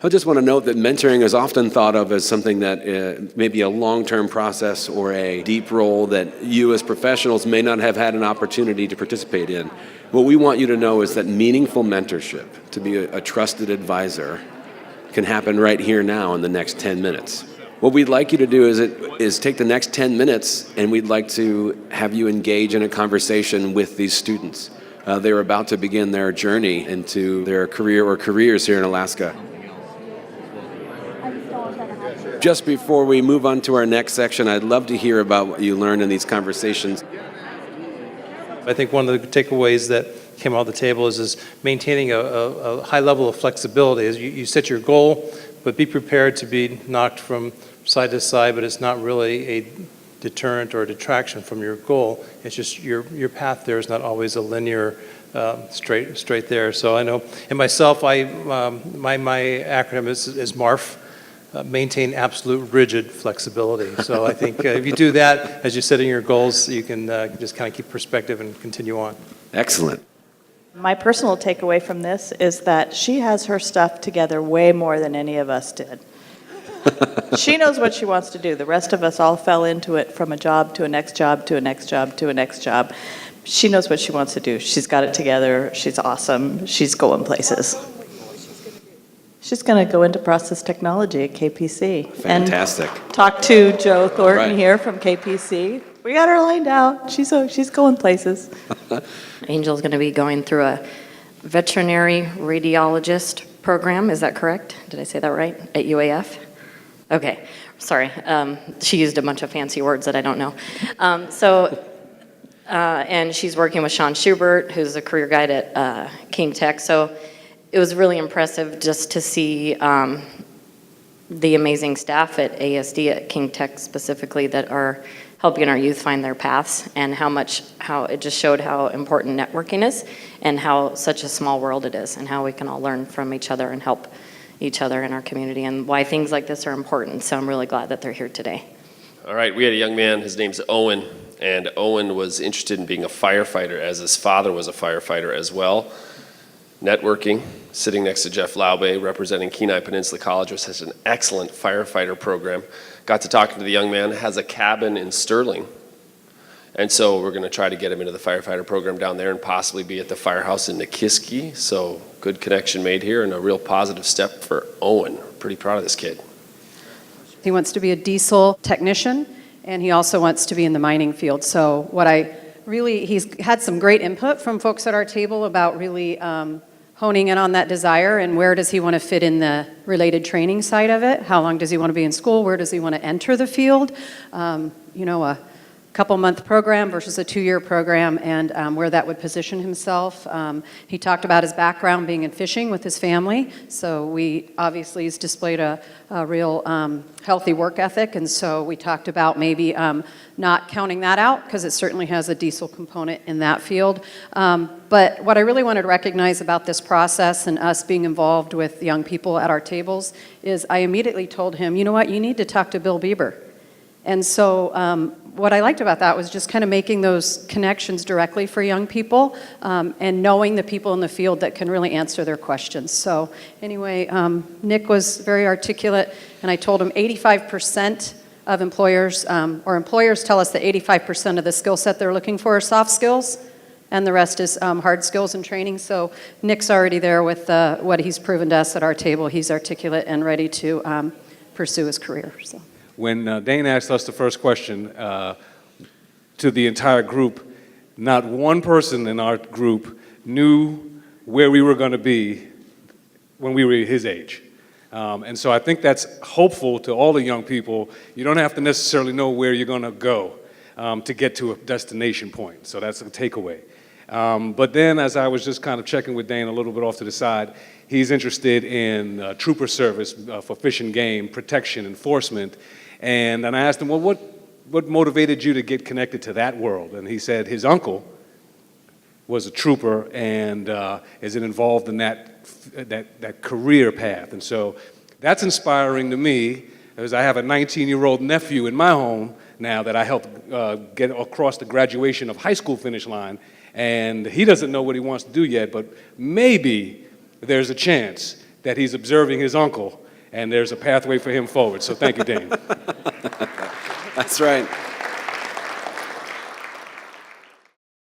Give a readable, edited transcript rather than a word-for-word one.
I just want to note that mentoring is often thought of as something that may be a long-term process or a deep role that you as professionals may not have had an opportunity to participate in. What we want you to know is that meaningful mentorship, to be a trusted advisor, can happen right here now in the next 10 minutes. What we'd like you to do is take the next 10 minutes and we'd like to have you engage in a conversation with these students. They're about to begin their journey into their career or careers here in Alaska. Just before we move on to our next section, I'd love to hear about what you learned in these conversations. I think one of the takeaways that came out of the table is maintaining a high level of flexibility. As you set your goal, but be prepared to be knocked from side to side, but it's not really a deterrent or a detraction from your goal. It's just your path there is not always a linear, straight there. So I know, and myself, my acronym is MARF. Maintain absolute rigid flexibility. So I think if you do that, as you're setting your goals, you can just kind of keep perspective and continue on. Excellent. My personal takeaway from this is that she has her stuff together way more than any of us did. She knows what she wants to do. The rest of us all fell into it from a job to a next job to a next job to a next job. She knows what she wants to do. She's got it together. She's awesome. She's going places. She's going to go into process technology at KPC. Fantastic. And talk to Joe Thornton Right. here from KPC. We got her lined out. She's going places. Angel's going to be going through a veterinary radiologist program. Is that correct? Did I say that right? At UAF? Okay. Sorry. She used a bunch of fancy words that I don't know. And she's working with Sean Schubert, who's a career guide at King Tech. So it was really impressive just to see the amazing staff at ASD, at King Tech specifically, that are helping our youth find their paths, and how it just showed how important networking is and how such a small world it is, and how we can all learn from each other and help each other in our community, and why things like this are important. So I'm really glad that they're here today. All right, we had a young man, his name's Owen, and Owen was interested in being a firefighter, as his father was a firefighter as well. Networking, sitting next to Jeff Laube, representing Kenai Peninsula College, which has an excellent firefighter program. Got to talking to the young man, has a cabin in Sterling. And so we're going to try to get him into the firefighter program down there and possibly be at the firehouse in Nikiski. So good connection made here and a real positive step for Owen. Pretty proud of this kid. He wants to be a diesel technician, and he also wants to be in the mining field. So he's had some great input from folks at our table about really honing in on that desire, and where does he want to fit in the related training side of it? How long does he want to be in school? Where does he want to enter the field? A couple-month program versus a 2-year program, and where that would position himself. He talked about his background being in fishing with his family, so he's displayed a real healthy work ethic, and so we talked about maybe not counting that out, because it certainly has a diesel component in that field. But what I really wanted to recognize about this process and us being involved with young people at our tables is I immediately told him, you know what, you need to talk to Bill Bieber. And so what I liked about that was just kind of making those connections directly for young people, and knowing the people in the field that can really answer their questions. So anyway, Nick was very articulate, and I told him 85% of employers tell us that 85% of the skill set they're looking for are soft skills, and the rest is hard skills and training. So Nick's already there with what he's proven to us at our table. He's articulate and ready to pursue his career. So. When Dane asked us the first question to the entire group, not one person in our group knew where we were going to be when we were his age. And so I think that's hopeful to all the young people. You don't have to necessarily know where you're going to go to get to a destination point. So that's a takeaway. But then as I was just kind of checking with Dane a little bit off to the side, he's interested in trooper service for fish and game, protection, enforcement. And I asked him, well, what motivated you to get connected to that world? And he said his uncle was a trooper and is involved in that career path. And so that's inspiring to me, as I have a 19-year-old nephew in my home now that I helped get across the graduation of high school finish line. And he doesn't know what he wants to do yet, but maybe there's a chance that he's observing his uncle, and there's a pathway for him forward. So thank you, Dane. That's right.